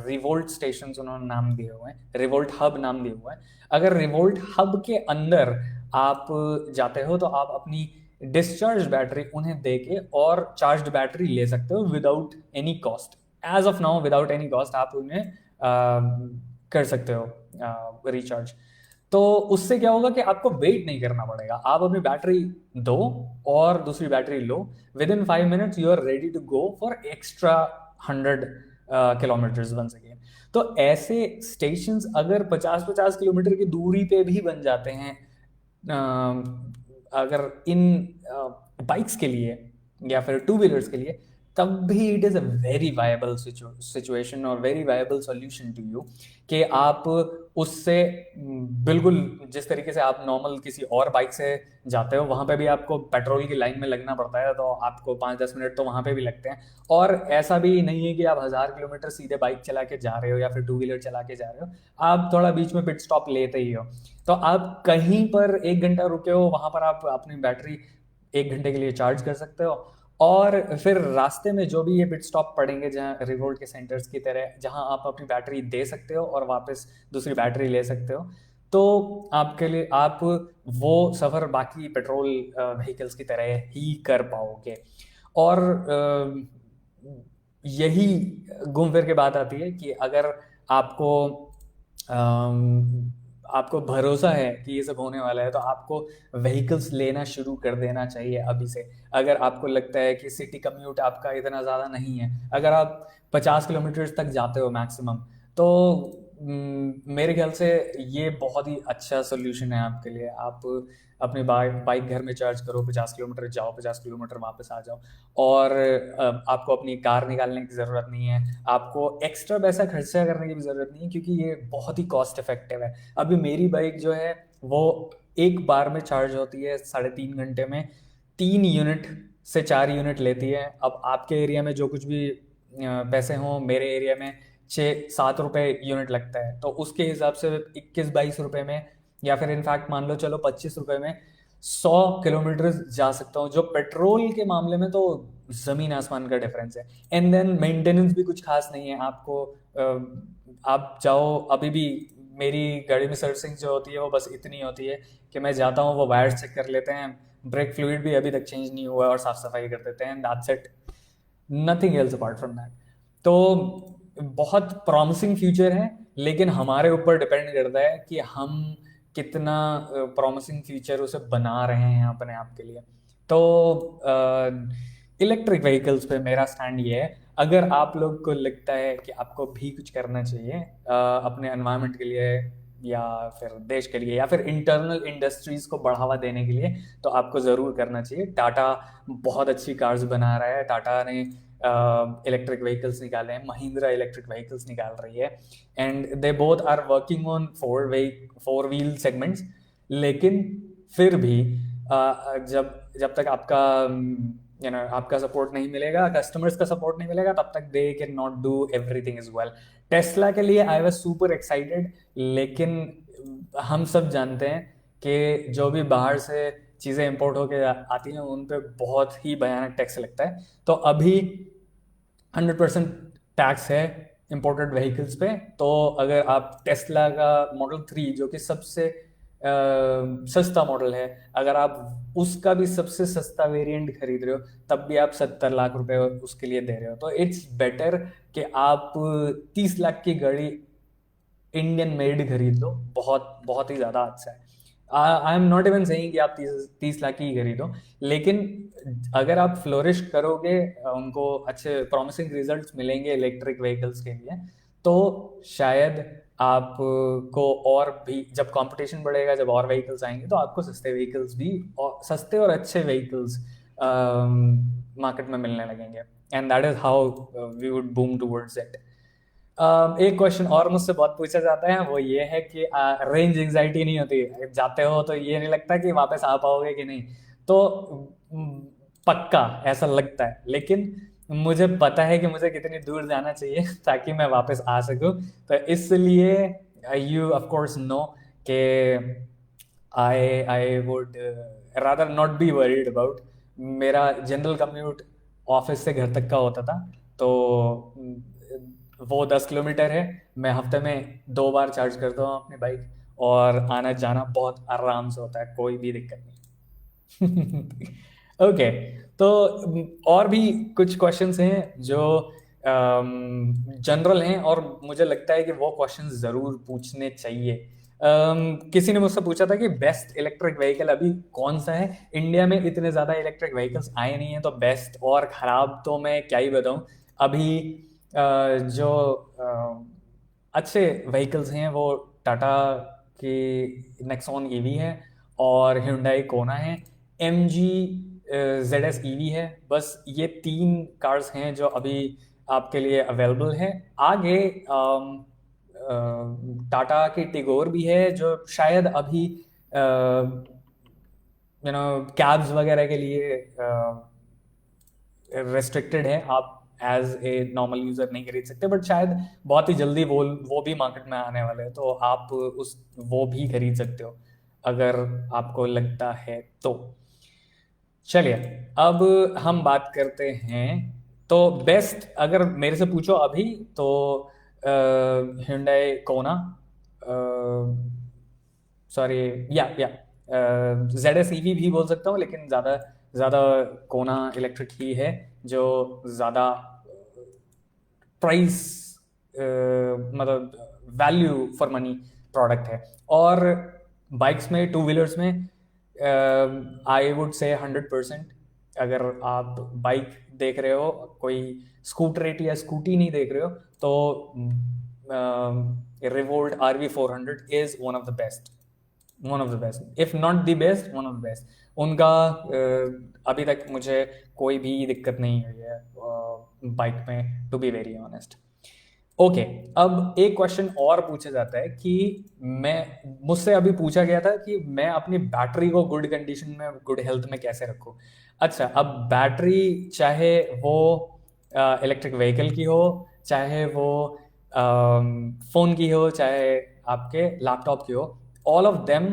रिवोल्ट स्टेशन उन्होंने नाम दिए हुए हैं, रिवोल्ट हब नाम दिए हुए हैं, अगर रिवोल्ट हब के अंदर आप जाते हो तो आप अपनी डिस्चार्ज बैटरी उन्हें दे के और चार्ज बैटरी ले सकते हो without any cost. As of now without any cost आप उन्हें कर सकते हो रिचार्ज। तो उससे क्या होगा कि आपको वेट नहीं करना पड़ेगा, आप अपनी बैटरी दो और दूसरी बैटरी लो, within 5 minutes you are ready to go for extra 100 kilometres once again. तो ऐसे स्टेशंस अगर 50-50 किलोमीटर की दूरी पे भी बन जाते हैं अगर इन बाइक्स के लिए या फिर टू व्हीलर्स के लिए, तब भी it is a very viable situation और very viable solution to you कि आप उससे बिल्कुल जिस तरीके से आप नॉर्मल किसी और बाइक से जाते हो वहाँ पे भी आपको पेट्रोल की लाइन में लगना पड़ता है, तो आपको 5-10 मिनट तो वहाँ पे भी लगते हैं। और ऐसा भी नहीं है कि आप 1000 किलोमीटर सीधे बाइक चला के जा रहे हो या फिर टू व्हीलर चला के जा रहे हो, आप थोड़ा बीच में पिट स्टॉप लेते ही हो। तो आप कहीं पर 1 घंटा रुके हो, वहाँ पर आप अपनी बैटरी 1 घंटे के लिए चार्ज कर सकते हो और फिर रास्ते में जो भी ये पिट स्टॉप पड़ेंगे जहाँ रिवोल्ट के सेंटर्स की तरह, जहाँ आप अपनी बैटरी दे सकते हो और वापस दूसरी बैटरी ले सकते हो, तो आपके लिए आप वो सफ़र बाकी पेट्रोल व्हीकल्स की तरह ही कर पाओगे। और यही घूम फिर के बात आती है कि अगर आपको आपको भरोसा है कि ये सब होने वाला है तो आपको व्हीकल्स लेना शुरू कर देना चाहिए अभी से। अगर आपको लगता है कि सिटी कम्यूट आपका इतना ज़्यादा नहीं है, अगर आप 50 किलोमीटर तक जाते हो मैक्सिमम, तो मेरे ख्याल से ये बहुत ही अच्छा सोल्यूशन है आपके लिए। आप अपनी बाइक घर में चार्ज करो, 50 किलोमीटर जाओ, 50 किलोमीटर वापस आ जाओ, और आपको अपनी कार निकालने की ज़रूरत नहीं है, आपको एक्स्ट्रा पैसा खर्चा करने की भी ज़रूरत नहीं है, क्योंकि ये बहुत ही कॉस्ट इफेक्टिव है। अभी मेरी बाइक जो है वो एक बार में चार्ज होती है 3.5 घंटे में, 3 यूनिट से 4 यूनिट लेती है। अब आपके एरिया में जो कुछ भी पैसे हों, मेरे एरिया में 6-7 रुपये यूनिट लगता है, तो उसके हिसाब से 21-22 रुपये में, या फिर इनफैक्ट मान लो चलो 25 रुपये में 100 किलोमीटर जा सकता हूँ, जो पेट्रोल के मामले में तो ज़मीन आसमान का डिफरेंस है। एंड देन मेंटेनेंस भी कुछ खास नहीं है आपको। आप जाओ, अभी भी मेरी गाड़ी में सर्विसिंग जो होती है वो बस इतनी होती है कि मैं जाता हूँ, वो वायर्स चेक कर लेते हैं, ब्रेक फ्लूइड भी अभी तक चेंज नहीं हुआ और साफ़ सफाई कर देते हैं, that's it, nothing else apart from that. तो बहुत प्रॉमिसिंग फ्यूचर है, लेकिन हमारे ऊपर डिपेंड करता है कि हम कितना प्रॉमिसिंग फ्यूचर उसे बना रहे हैं अपने आप के लिए। तो इलेक्ट्रिक व्हीकल्स पे मेरा स्टैंड ये है, अगर आप लोग को लगता है कि आपको भी कुछ करना चाहिए अपने एनवायरनमेंट के लिए या फिर देश के लिए या फिर इंटरनल इंडस्ट्रीज को बढ़ावा देने के लिए, तो आपको ज़रूर करना चाहिए। टाटा बहुत अच्छी कार्स बना रहा है, टाटा ने इलेक्ट्रिक व्हीकल्स निकाले हैं, महिंद्रा इलेक्ट्रिक व्हीकल्स निकाल रही है, and they both are working on four wheel segments. लेकिन फिर भी जब जब तक आपका आपका सपोर्ट नहीं मिलेगा, कस्टमर्स का सपोर्ट नहीं मिलेगा, तब तक they can not do everything is well. Tesla के लिए आई वाज सुपर एक्साइटेड, लेकिन हम सब जानते हैं कि जो भी बाहर से चीज़ें इंपोर्ट होके आती हैं उन पे बहुत ही भयानक टैक्स लगता है। तो अभी 100% टैक्स है इंपोर्टेड व्हीकल्स पे। तो अगर आप टेस्ला का मॉडल 3 जो कि सबसे सस्ता मॉडल है, अगर आप उसका भी सबसे सस्ता वेरिएंट खरीद रहे हो, तब भी आप 70 लाख रुपए उसके लिए दे रहे हो। तो इट्स बेटर कि आप 30 लाख की गाड़ी इंडियन मेड खरीद लो, बहुत बहुत ही ज़्यादा अच्छा है। I am not even saying कि आप 30 लाख की ही खरीदो, लेकिन अगर आप फ्लोरिश करोगे, उनको अच्छे प्रॉमिसिंग रिजल्ट्स मिलेंगे इलेक्ट्रिक व्हीकल्स के लिए, तो शायद आपको और भी, जब कंपटीशन बढ़ेगा, जब और व्हीकल्स आएंगे, तो आपको सस्ते व्हीकल्स भी, और सस्ते और अच्छे व्हीकल्स मार्केट में मिलने लगेंगे। And that is how we would boom towards it. एक क्वेश्चन और मुझसे बहुत पूछा जाता है, वो ये है कि रेंज एंजाइटी नहीं होती जाते हो तो ये नहीं लगता कि वापस आ पाओगे कि नहीं? तो पक्का ऐसा लगता है, लेकिन मुझे पता है कि मुझे कितनी दूर जाना चाहिए ताकि मैं वापस आ सकूं। तो इसलिए यू ऑफ कोर्स नो कि I would rather not be worried about. मेरा जनरल कम्यूट ऑफिस से घर तक का होता था, तो वो 10 किलोमीटर है। मैं हफ्ते में 2 बार चार्ज करता हूँ अपनी बाइक, और आना जाना बहुत आराम से होता है, कोई भी दिक्कत नहीं। ओके, तो और भी कुछ क्वेश्चंस हैं जो जनरल हैं, और मुझे लगता है कि वो क्वेश्चंस ज़रूर पूछने चाहिए। किसी ने मुझसे पूछा था कि बेस्ट इलेक्ट्रिक व्हीकल अभी कौन सा है। इंडिया में इतने ज़्यादा इलेक्ट्रिक व्हीकल्स आए नहीं हैं, तो बेस्ट और ख़राब तो मैं क्या ही बताऊँ। अभी जो अच्छे व्हीकल्स हैं वो टाटा की नेक्सॉन ईवी है, और Hyundai कोना है, MG ZS ईवी है। बस ये 3 कार्स हैं जो अभी आपके लिए अवेलेबल है। आगे टाटा की टिगोर भी है, जो शायद अभी कैब्स वगैरह के लिए रेस्ट्रिक्टेड है, आप एज ए नॉर्मल यूजर नहीं खरीद सकते, बट शायद बहुत ही जल्दी वो भी मार्केट में आने वाले हैं, तो आप वो भी खरीद सकते हो अगर आपको लगता है तो। चलिए, अब हम बात करते हैं। तो बेस्ट अगर मेरे से पूछो अभी, तो Hyundai कोना, सॉरी, या ZS ईवी भी बोल सकता हूँ, लेकिन ज़्यादा ज़्यादा कोना इलेक्ट्रिक ही है, जो ज़्यादा प्राइस मतलब वैल्यू फॉर मनी प्रोडक्ट है। और बाइक्स में, टू व्हीलर्स में, आई वुड से 100%, अगर आप बाइक देख रहे हो, कोई स्कूटरेट या स्कूटी नहीं देख रहे हो, तो revolt RV400 is one of the best, one of the best, if not the best, one of the best. उनका अभी तक मुझे कोई भी दिक्कत नहीं हुई है बाइक में, to be very honest. Okay, अब एक क्वेश्चन और पूछा जाता है कि मुझसे अभी पूछा गया था कि मैं अपनी बैटरी को गुड कंडीशन में, गुड हेल्थ में कैसे रखूं। अच्छा, अब बैटरी चाहे वो इलेक्ट्रिक व्हीकल की हो, चाहे वो फ़ोन की हो, चाहे आपके लैपटॉप की हो, all of them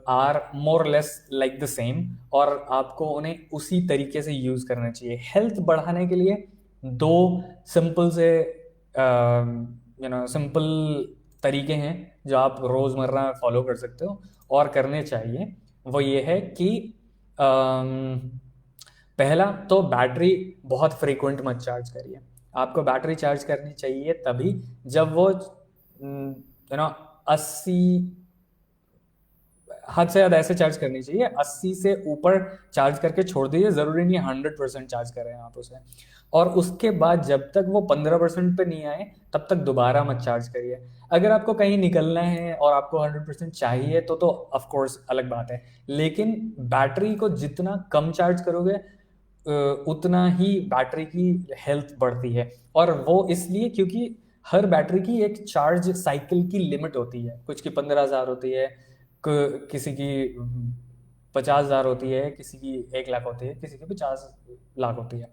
are more less like the same, और आपको उन्हें उसी तरीके से यूज़ करना चाहिए। हेल्थ बढ़ाने के लिए 2 सिंपल से सिंपल तरीके हैं जो आप रोज़मर्रा में फॉलो कर सकते हो और करने चाहिए। वो ये है कि पहला तो बैटरी बहुत फ्रीक्वेंट मत चार्ज करिए। आपको बैटरी चार्ज करनी चाहिए तभी जब वो 80, हद से ज़्यादा ऐसे चार्ज करनी चाहिए, 80 से ऊपर चार्ज करके छोड़ दीजिए। ज़रूरी नहीं 100% चार्ज कर रहे हैं आप उसे। और उसके बाद जब तक वो 15% पे नहीं आए, तब तक दोबारा मत चार्ज करिए। अगर आपको कहीं निकलना है और आपको 100% चाहिए, तो ऑफ कोर्स अलग बात है, लेकिन बैटरी को जितना कम चार्ज करोगे, उतना ही बैटरी की हेल्थ बढ़ती है। और वो इसलिए क्योंकि हर बैटरी की एक चार्ज साइकिल की लिमिट होती है। कुछ की 15,000 होती है, किसी की 50,000 होती है, किसी की 1 लाख होती है, किसी की 50 लाख होती है।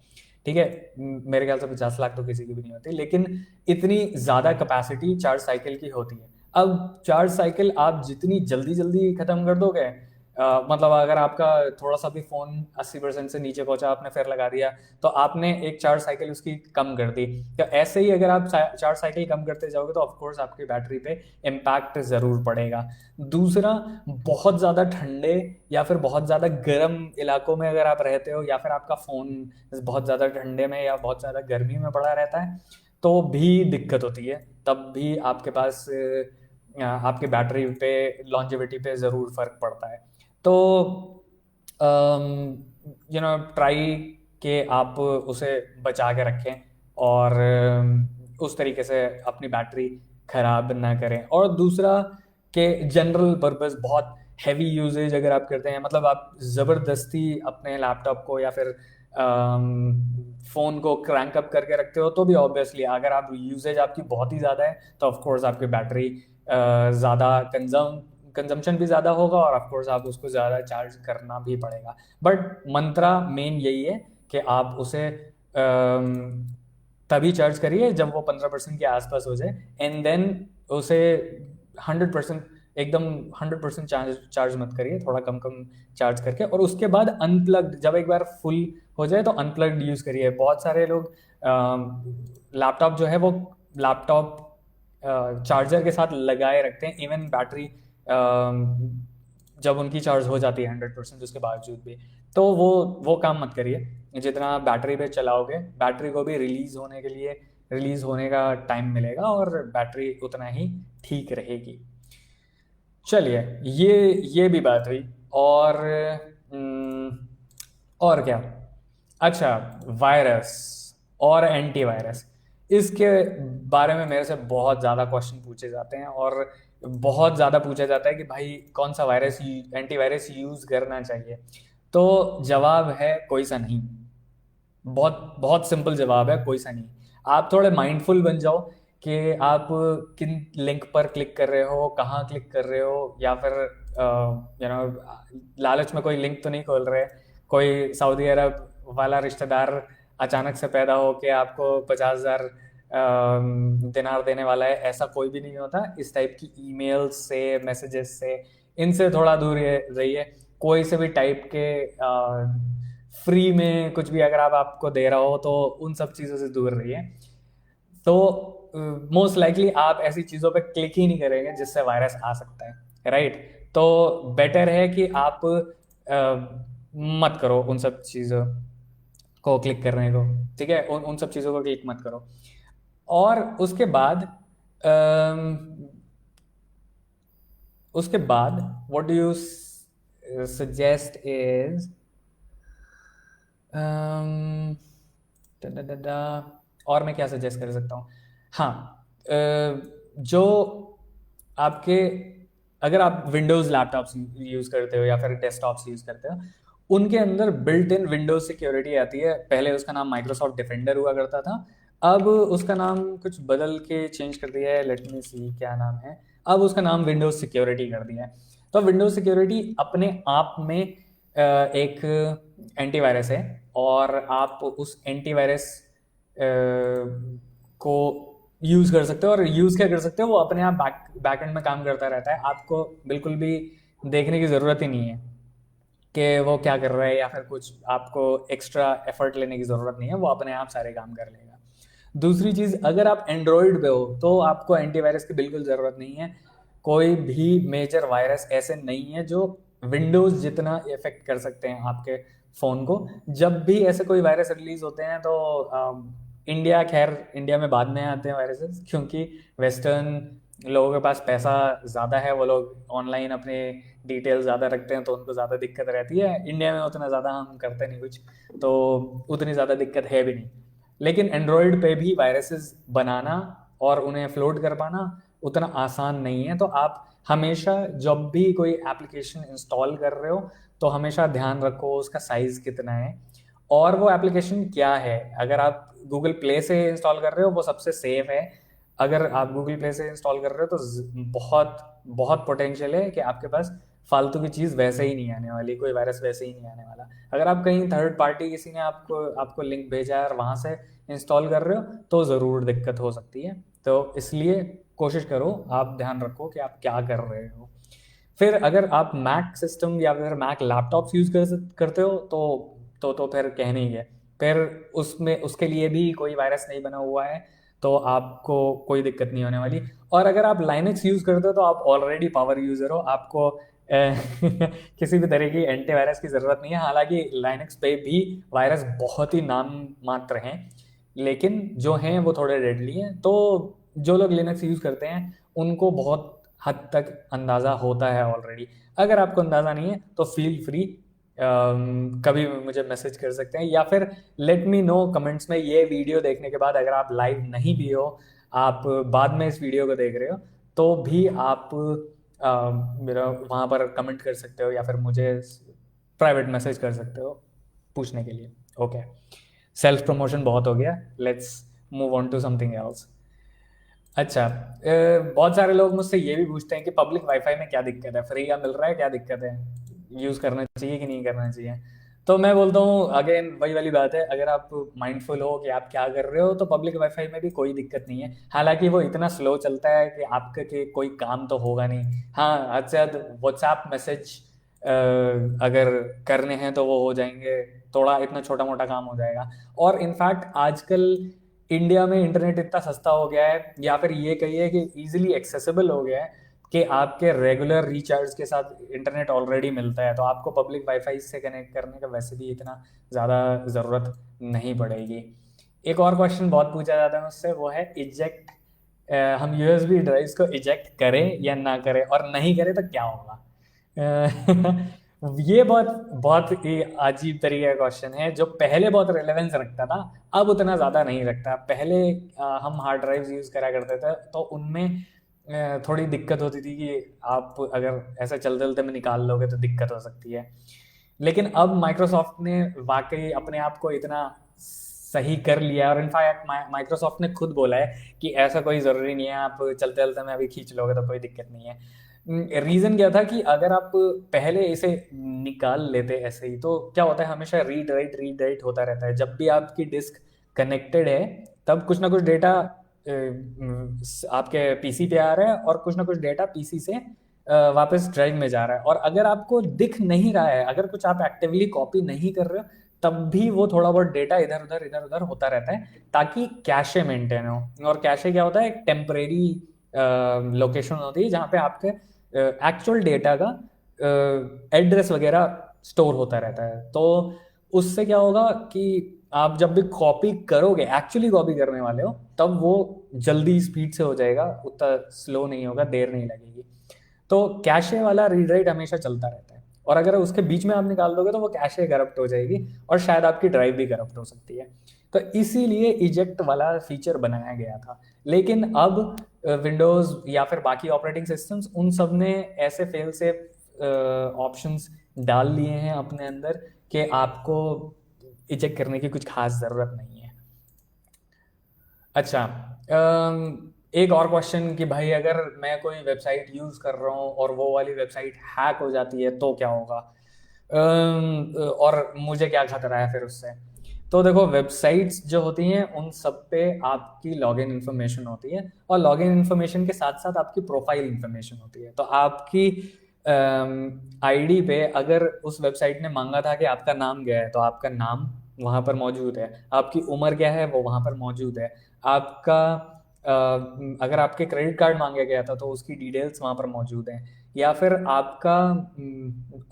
ठीक है, मेरे ख्याल से 50 लाख तो किसी की भी नहीं होती, लेकिन इतनी ज़्यादा कैपेसिटी चार्ज साइकिल की होती है। अब चार्ज साइकिल आप जितनी जल्दी जल्दी ख़त्म कर दोगे, मतलब अगर आपका थोड़ा सा भी फ़ोन 80% से नीचे पहुंचा, आपने फिर लगा दिया, तो आपने एक चार्ज साइकिल उसकी कम कर दी। तो ऐसे ही अगर आप चार्ज साइकिल कम करते जाओगे तो ऑफकोर्स आपकी बैटरी पे इम्पैक्ट ज़रूर पड़ेगा। दूसरा, बहुत ज़्यादा ठंडे या फिर बहुत ज़्यादा गर्म इलाकों में अगर आप रहते हो, या फिर आपका फ़ोन बहुत ज़्यादा ठंडे में या बहुत ज़्यादा गर्मी में पड़ा रहता है, तो भी दिक्कत होती है। तब भी आपके पास आपकी बैटरी पे, लॉन्जेविटी पे ज़रूर फ़र्क पड़ता है। तो ट्राई के आप उसे बचा के रखें, और उस तरीके से अपनी बैटरी ख़राब ना करें। और दूसरा, कि जनरल पर्पस बहुत हैवी यूजेज अगर आप करते हैं, मतलब आप ज़बरदस्ती अपने लैपटॉप को या फिर फ़ोन को क्रैंक अप करके रखते हो, तो भी ऑब्वियसली अगर आप यूजेज आपकी बहुत ही ज़्यादा है तो ऑफ कोर्स आपकी बैटरी ज़्यादा कंजम्पशन भी ज़्यादा होगा, और ऑफ कोर्स आप उसको ज़्यादा चार्ज करना भी पड़ेगा। बट मंत्रा मेन यही है कि आप उसे तभी चार्ज करिए जब वो 15% के आसपास हो जाए, एंड देन उसे 100%, एकदम 100% चार्ज मत करिए, थोड़ा कम कम चार्ज करके, और उसके बाद अनप्लग्ड, जब एक बार फुल हो जाए तो अनप्लग्ड यूज़ करिए। बहुत सारे लोग लैपटॉप जो है वो लैपटॉप चार्जर के साथ लगाए रखते हैं, इवन बैटरी जब उनकी चार्ज हो जाती है 100% उसके बावजूद भी। तो वो काम मत करिए। जितना आप बैटरी पे चलाओगे, बैटरी को भी रिलीज़ होने का टाइम मिलेगा, और बैटरी उतना ही ठीक रहेगी। चलिए, ये भी बात हुई। और और क्या, अच्छा, वायरस और एंटीवायरस, इसके बारे में मेरे से बहुत ज़्यादा क्वेश्चन पूछे जाते हैं, और बहुत ज़्यादा पूछा जाता है कि भाई कौन सा एंटीवायरस यूज़ करना चाहिए। तो जवाब है कोई सा नहीं। बहुत बहुत सिंपल जवाब है, कोई सा नहीं। आप थोड़े माइंडफुल बन जाओ कि आप किन लिंक पर क्लिक कर रहे हो, कहाँ क्लिक कर रहे हो, या फिर लालच में कोई लिंक तो नहीं खोल रहे, कोई सऊदी अरब वाला रिश्तेदार अचानक से पैदा हो के आपको 50,000 दिनार देने वाला है, ऐसा कोई भी नहीं होता। इस टाइप की ईमेल्स से, मैसेजेस से, इनसे थोड़ा दूर रहिए। कोई से भी टाइप के फ्री में कुछ भी अगर आपको दे रहा हो, तो उन सब चीज़ों से दूर रहिए। तो मोस्ट लाइकली आप ऐसी चीज़ों पे क्लिक ही नहीं करेंगे जिससे वायरस आ सकता है, राइट? तो बेटर है कि आप मत करो उन सब चीज़ों को क्लिक करने को, ठीक है? उन सब चीज़ों को क्लिक मत करो। और उसके बाद what do you suggest is, और मैं क्या सजेस्ट कर सकता हूँ? हाँ, जो आपके, अगर आप विंडोज़ लैपटॉप्स यूज़ करते हो या फिर डेस्कटॉप्स यूज़ करते हो, उनके अंदर बिल्ट इन विंडोज सिक्योरिटी आती है। पहले उसका नाम माइक्रोसॉफ्ट डिफेंडर हुआ करता था, अब उसका नाम कुछ बदल के चेंज कर दिया है। लेट मी सी क्या नाम है, अब उसका नाम विंडोज सिक्योरिटी कर दिया है। तो विंडोज सिक्योरिटी अपने आप में एक एंटीवायरस है, और आप उस एंटीवायरस को यूज़ कर सकते हो। और यूज़ क्या कर सकते हो, वो अपने आप बैकएंड में काम करता रहता है, आपको बिल्कुल भी देखने की ज़रूरत ही नहीं है कि वो क्या कर रहा है, या फिर कुछ आपको एक्स्ट्रा एफर्ट लेने की ज़रूरत नहीं है, वो अपने आप सारे काम कर लेगा। दूसरी चीज़, अगर आप एंड्रॉयड पे हो तो आपको एंटीवायरस की बिल्कुल ज़रूरत नहीं है। कोई भी मेजर वायरस ऐसे नहीं है जो विंडोज़ जितना इफेक्ट कर सकते हैं आपके फ़ोन को। जब भी ऐसे कोई वायरस रिलीज़ होते हैं तो इंडिया में बाद में आते हैं वायरसेस, क्योंकि वेस्टर्न लोगों के पास पैसा ज़्यादा है, वो लोग ऑनलाइन अपने डिटेल ज़्यादा रखते हैं, तो उनको ज़्यादा दिक्कत रहती है। इंडिया में उतना ज़्यादा हम करते नहीं कुछ, तो उतनी ज़्यादा दिक्कत है भी नहीं। लेकिन एंड्रॉयड पे भी वायरसेस बनाना और उन्हें फ्लोट कर पाना उतना आसान नहीं है। तो आप हमेशा जब भी कोई एप्लीकेशन इंस्टॉल कर रहे हो, तो हमेशा ध्यान रखो उसका साइज़ कितना है, और वो एप्लीकेशन क्या है। अगर आप गूगल प्ले से इंस्टॉल कर रहे हो, वो सबसे सेफ है। अगर आप गूगल प्ले से इंस्टॉल कर रहे हो तो बहुत बहुत पोटेंशियल है कि आपके पास फालतू की चीज़ वैसे ही नहीं आने वाली, कोई वायरस वैसे ही नहीं आने वाला। अगर आप कहीं थर्ड पार्टी किसी ने आपको आपको लिंक भेजा है और वहाँ से इंस्टॉल कर रहे हो तो ज़रूर दिक्कत हो सकती है। तो इसलिए कोशिश करो, आप ध्यान रखो कि आप क्या कर रहे हो। फिर अगर आप मैक सिस्टम या फिर मैक लैपटॉप्स यूज़ करते हो तो फिर कहने ही है। फिर उसमें उसके लिए भी कोई वायरस नहीं बना हुआ है, तो आपको कोई दिक्कत नहीं होने वाली। और अगर आप लाइनक्स यूज़ करते हो तो आप ऑलरेडी पावर यूज़र हो, आपको किसी भी तरह की एंटीवायरस की ज़रूरत नहीं है। हालांकि लाइनक्स पे भी वायरस बहुत ही नाम मात्र हैं, लेकिन जो हैं वो थोड़े डेडली हैं। तो जो लोग लिनक्स यूज़ करते हैं उनको बहुत हद तक अंदाज़ा होता है ऑलरेडी। अगर आपको अंदाज़ा नहीं है तो फील फ्री कभी भी मुझे मैसेज कर सकते हैं, या फिर लेट मी नो कमेंट्स में। ये वीडियो देखने के बाद अगर आप लाइव नहीं भी हो, आप बाद में इस वीडियो को देख रहे हो, तो भी आप मेरा वहाँ पर कमेंट कर सकते हो या फिर मुझे प्राइवेट मैसेज कर सकते हो पूछने के लिए। ओके, सेल्फ प्रमोशन बहुत हो गया, let's move on to something else. अच्छा, बहुत सारे लोग मुझसे ये भी पूछते हैं कि पब्लिक वाईफाई में क्या दिक्कत है, फ्री का मिल रहा है, क्या दिक्कत है, यूज़ करना चाहिए कि नहीं करना चाहिए। तो मैं बोलता हूँ अगेन वही वाली बात है, अगर आप माइंडफुल हो कि आप क्या कर रहे हो तो पब्लिक वाईफाई में भी कोई दिक्कत नहीं है। हालांकि वो इतना स्लो चलता है कि आपके के कोई काम तो होगा नहीं। हाँ, हद से हद व्हाट्सएप मैसेज अगर करने हैं तो वो हो जाएंगे, थोड़ा इतना छोटा मोटा काम हो जाएगा। और इनफैक्ट आजकल इंडिया में इंटरनेट इतना सस्ता हो गया है, या फिर ये कहिए कि इजीली एक्सेसिबल हो गया है, कि आपके रेगुलर रिचार्ज के साथ इंटरनेट ऑलरेडी मिलता है, तो आपको पब्लिक वाईफाई से कनेक्ट करने का वैसे भी इतना ज़्यादा ज़रूरत नहीं पड़ेगी। एक और क्वेश्चन बहुत पूछा जाता है मुझसे, वो है इजेक्ट, हम यूएसबी ड्राइव्स को इजेक्ट करें या ना करें, और नहीं करें तो क्या होगा। ये बहुत बहुत ही अजीब तरीके का क्वेश्चन है, जो पहले बहुत रेलेवेंस रखता था, अब उतना ज़्यादा नहीं रखता। पहले हम हार्ड ड्राइव्स यूज़ करा करते थे तो उनमें थोड़ी दिक्कत होती थी कि आप अगर ऐसा चलते चलते में निकाल लोगे तो दिक्कत हो सकती है। लेकिन अब माइक्रोसॉफ्ट ने वाकई अपने आप को इतना सही कर लिया है, और इनफैक्ट माइक्रोसॉफ्ट ने खुद बोला है कि ऐसा कोई ज़रूरी नहीं है, आप चलते चलते में अभी खींच लोगे तो कोई दिक्कत नहीं है। रीज़न क्या था कि अगर आप पहले इसे निकाल लेते ऐसे ही, तो क्या होता है, हमेशा रीड राइट होता रहता है। जब भी आपकी डिस्क कनेक्टेड है तब कुछ ना कुछ डेटा आपके पीसी पे आ रहा है, और कुछ ना कुछ डेटा पीसी से वापस ड्राइव में जा रहा है। और अगर आपको दिख नहीं रहा है, अगर कुछ आप एक्टिवली कॉपी नहीं कर रहे हो, तब भी वो थोड़ा बहुत डेटा इधर उधर होता रहता है, ताकि कैशे मेंटेन हो। और कैशे क्या होता है, एक टेम्परेरी लोकेशन होती है जहाँ पे आपके एक्चुअल डेटा का एड्रेस वगैरह स्टोर होता रहता है। तो उससे क्या होगा कि आप जब भी कॉपी करोगे, एक्चुअली कॉपी करने वाले हो, तब वो जल्दी स्पीड से हो जाएगा, उतना स्लो नहीं होगा, देर नहीं लगेगी। तो कैशे वाला रीड राइट हमेशा चलता रहता है, और अगर उसके बीच में आप निकाल दोगे तो वो कैशे करप्ट हो जाएगी, और शायद आपकी ड्राइव भी करप्ट हो सकती है। तो इसीलिए इजेक्ट वाला फीचर बनाया गया था। लेकिन अब विंडोज़ या फिर बाकी ऑपरेटिंग सिस्टम्स उन सब ने ऐसे फेल सेफ ऑप्शंस डाल लिए हैं अपने अंदर कि आपको इजेक्ट करने की कुछ खास ज़रूरत नहीं है। अच्छा, एक और क्वेश्चन कि भाई अगर मैं कोई वेबसाइट यूज़ कर रहा हूँ और वो वाली वेबसाइट हैक हो जाती है तो क्या होगा, और मुझे क्या खतरा है फिर उससे। तो देखो, वेबसाइट्स जो होती हैं उन सब पे आपकी लॉगिन इन्फॉर्मेशन होती है, और लॉगिन इन्फॉर्मेशन के साथ साथ आपकी प्रोफाइल इन्फॉर्मेशन होती है। तो आपकी आईडी पे अगर उस वेबसाइट ने मांगा था कि आपका नाम क्या है, तो आपका नाम वहाँ पर मौजूद है। आपकी उम्र क्या है वो वहाँ पर मौजूद है। आपका अगर आपके क्रेडिट कार्ड मांगा गया था तो उसकी डिटेल्स वहाँ पर मौजूद हैं। या फिर आपका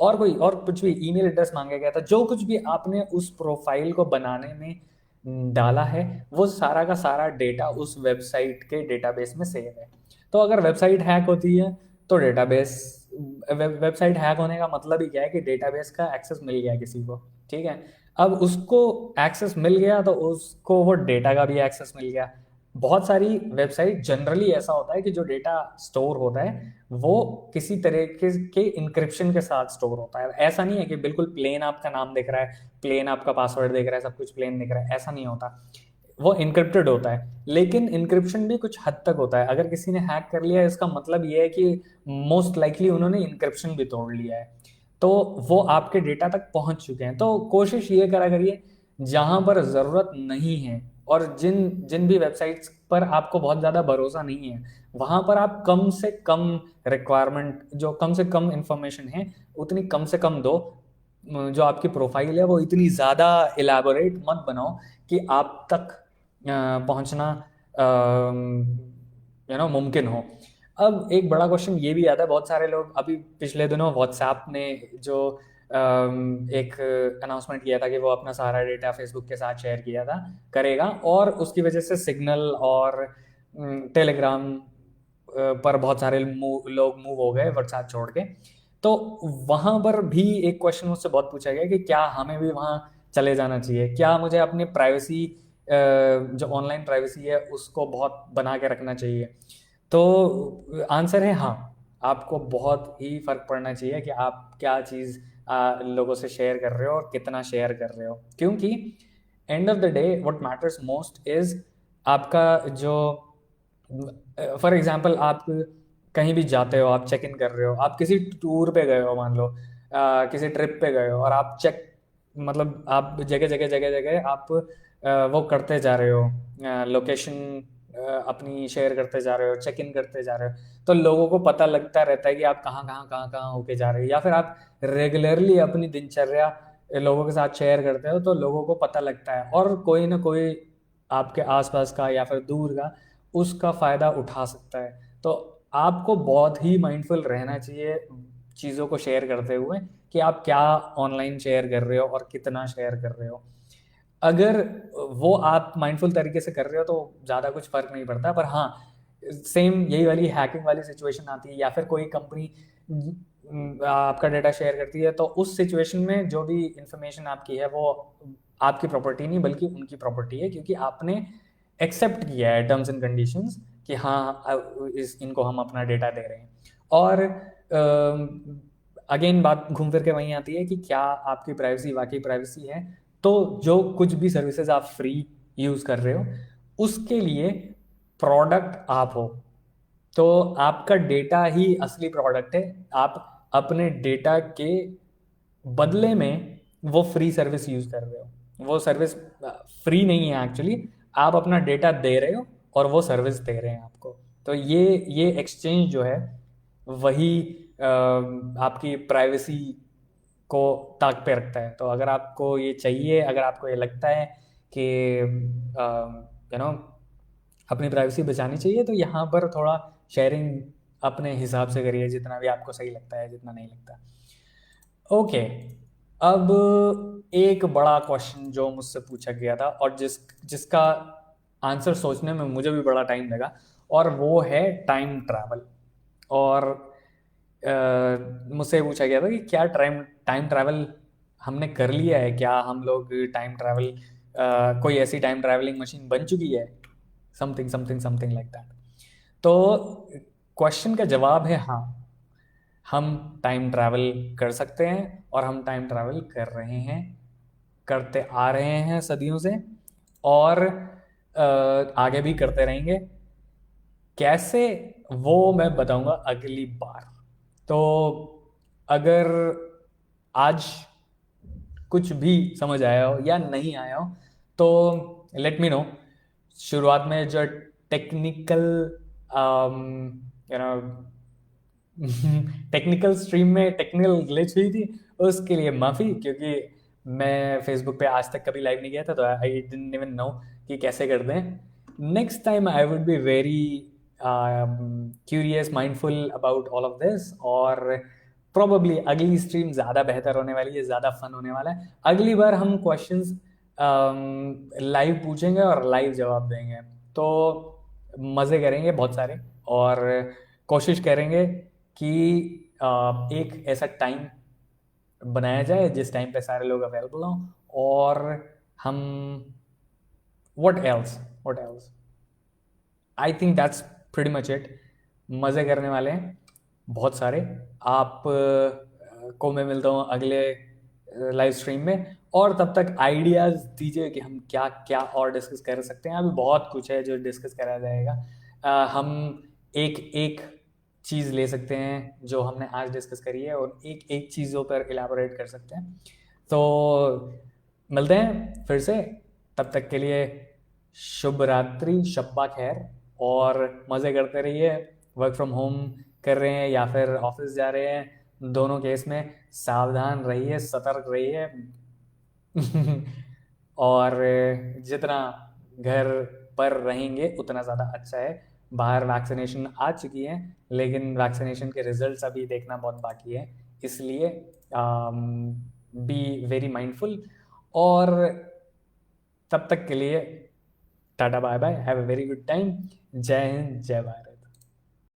और कोई और कुछ भी ईमेल एड्रेस मांगा गया था, जो कुछ भी आपने उस प्रोफाइल को बनाने में डाला है, वो सारा का सारा डेटा उस वेबसाइट के डेटाबेस में सेव है। तो अगर वेबसाइट हैक होती है तो डेटाबेस, वेबसाइट हैक होने का मतलब ही क्या है कि डेटाबेस का एक्सेस मिल गया किसी को, ठीक है। अब उसको एक्सेस मिल गया तो उसको वो डेटा का भी एक्सेस मिल गया। बहुत सारी वेबसाइट जनरली ऐसा होता है कि जो डेटा स्टोर होता है वो किसी तरह के इंक्रिप्शन के साथ स्टोर होता है। ऐसा नहीं है कि बिल्कुल प्लेन आपका नाम दिख रहा है, प्लेन आपका पासवर्ड दिख रहा है, सब कुछ प्लेन दिख रहा है, ऐसा नहीं होता। वो इनक्रिप्टेड होता है, लेकिन इनक्रिप्शन भी कुछ हद तक होता है। अगर किसी ने हैक कर लिया है, इसका मतलब ये है कि मोस्ट लाइकली उन्होंने इनक्रिप्शन भी तोड़ लिया है, तो वो आपके डेटा तक पहुंच चुके हैं। तो कोशिश ये करा करिए जहां पर ज़रूरत नहीं है, और जिन जिन भी वेबसाइट्स पर आपको बहुत ज़्यादा भरोसा नहीं है, वहां पर आप कम से कम रिक्वायरमेंट, जो कम से कम इंफॉर्मेशन है उतनी कम से कम दो। जो आपकी प्रोफाइल है वो इतनी ज़्यादा इलेबोरेट मत बनाओ कि आप तक पहुंचना मुमकिन हो। अब एक बड़ा क्वेश्चन ये भी आता है, बहुत सारे लोग अभी पिछले दिनों व्हाट्सएप ने जो एक अनाउंसमेंट किया था कि वो अपना सारा डेटा फेसबुक के साथ शेयर किया था करेगा, और उसकी वजह से सिग्नल और टेलीग्राम पर बहुत सारे लोग मूव हो गए व्हाट्सएप छोड़ के। तो वहां पर भी एक क्वेश्चन मुझसे बहुत पूछा गया कि क्या हमें भी वहां चले जाना चाहिए, क्या मुझे अपनी प्राइवेसी, जो ऑनलाइन प्राइवेसी है उसको बहुत बना के रखना चाहिए। तो आंसर है हाँ, आपको बहुत ही फर्क पड़ना चाहिए कि आप क्या चीज़ लोगों से शेयर कर रहे हो और कितना शेयर कर रहे हो, क्योंकि end of the day what matters most is आपका जो, फॉर एग्जांपल आप कहीं भी जाते हो, आप चेक इन कर रहे हो, आप किसी टूर पे गए हो, मान लो किसी ट्रिप पे गए हो, और आप चेक, मतलब आप जगह जगह जगह जगह आप वो करते जा रहे हो, लोकेशन अपनी शेयर करते जा रहे हो, चेक इन करते जा रहे हो, तो लोगों को पता लगता रहता है कि आप कहाँ कहाँ कहाँ कहाँ होके जा रहे हो। या फिर आप रेगुलरली अपनी दिनचर्या लोगों के साथ शेयर करते हो, तो लोगों को पता लगता है, और कोई ना कोई आपके आसपास का या फिर दूर का उसका फ़ायदा उठा सकता है। तो आपको बहुत ही माइंडफुल रहना चाहिए चीज़ों को शेयर करते हुए कि आप क्या ऑनलाइन शेयर कर रहे हो और कितना शेयर कर रहे हो। अगर वो आप माइंडफुल तरीके से कर रहे हो तो ज़्यादा कुछ फ़र्क नहीं पड़ता, पर हाँ, सेम यही वाली हैकिंग वाली सिचुएशन आती है, या फिर कोई कंपनी आपका डेटा शेयर करती है, तो उस सिचुएशन में जो भी इंफॉर्मेशन आपकी है वो आपकी प्रॉपर्टी नहीं बल्कि उनकी प्रॉपर्टी है, क्योंकि आपने एक्सेप्ट किया है टर्म्स एंड कंडीशंस कि हाँ इनको हम अपना डेटा दे रहे हैं। और अगेन बात घूम फिर के वहीं आती है कि क्या आपकी प्राइवेसी वाकई प्राइवेसी है। तो जो कुछ भी सर्विसेज आप फ्री यूज़ कर रहे हो उसके लिए प्रोडक्ट आप हो, तो आपका डेटा ही असली प्रोडक्ट है। आप अपने डेटा के बदले में वो फ्री सर्विस यूज़ कर रहे हो। वो सर्विस फ्री नहीं है एक्चुअली, आप अपना डेटा दे रहे हो और वो सर्विस दे रहे हैं आपको। तो ये एक्सचेंज जो है वही आपकी प्राइवेसी को ताक पे रखता है। तो अगर आपको ये चाहिए, अगर आपको ये लगता है कि अपनी प्राइवेसी बचानी चाहिए, तो यहाँ पर थोड़ा शेयरिंग अपने हिसाब से करिए, जितना भी आपको सही लगता है, जितना नहीं लगता। ओके, अब एक बड़ा क्वेश्चन जो मुझसे पूछा गया था और जिसका आंसर सोचने में मुझे भी बड़ा टाइम लगा, और वो है टाइम ट्रैवल। और मुझसे पूछा गया था कि क्या टाइम टाइम ट्रैवल हमने कर लिया है, क्या हम लोग टाइम ट्रैवल, कोई ऐसी टाइम ट्रैवलिंग मशीन बन चुकी है, something something something like that. तो क्वेश्चन का जवाब है हाँ, हम टाइम ट्रैवल कर सकते हैं, और हम टाइम ट्रैवल कर रहे हैं, करते आ रहे हैं सदियों से, और आगे भी करते रहेंगे। कैसे, वो मैं बताऊंगा अगली बार। तो अगर आज कुछ भी समझ आया हो या नहीं आया हो तो लेट मी नो। शुरुआत में जो technical you know technical stream में टेक्निकल ग्लिच हुई थी, उसके लिए माफ़ी, क्योंकि मैं फेसबुक पे आज तक कभी लाइव नहीं गया था, तो आई डिडंट इवन नो कि कैसे करते हैं। Next time I would be very curious, mindful about all of this, और प्रोबेबली अगली स्ट्रीम ज़्यादा बेहतर होने वाली है, ज़्यादा फन होने वाला है। अगली बार हम क्वेश्चंस लाइव पूछेंगे और लाइव जवाब देंगे, तो मज़े करेंगे बहुत सारे, और कोशिश करेंगे कि एक ऐसा टाइम बनाया जाए जिस टाइम पे सारे लोग अवेलेबल हों, और हम what else I think that's pretty much it. मज़े करने वाले हैं बहुत सारे। आप को मैं मिलता हूँ अगले लाइव स्ट्रीम में, और तब तक आइडियाज़ दीजिए कि हम क्या क्या और डिस्कस कर सकते हैं। अभी बहुत कुछ है जो डिस्कस करा जाएगा। हम एक एक चीज़ ले सकते हैं जो हमने आज डिस्कस करी है, और एक एक चीज़ों पर इलाबोरेट कर सकते हैं। तो मिलते हैं फिर से, तब तक के लिए शुभ रात्रि, शब्बा खैर, और मज़े करते रहिए। वर्क फ्रॉम होम कर रहे हैं या फिर ऑफिस जा रहे हैं, दोनों केस में सावधान रहिए, सतर्क रहिए। और जितना घर पर रहेंगे उतना ज़्यादा अच्छा है। बाहर वैक्सीनेशन आ चुकी है, लेकिन वैक्सीनेशन के रिजल्ट्स अभी देखना बहुत बाकी है, इसलिए बी वेरी माइंडफुल। और तब तक के लिए tata bye bye, have a very good time. जय हिंद, जय भारत।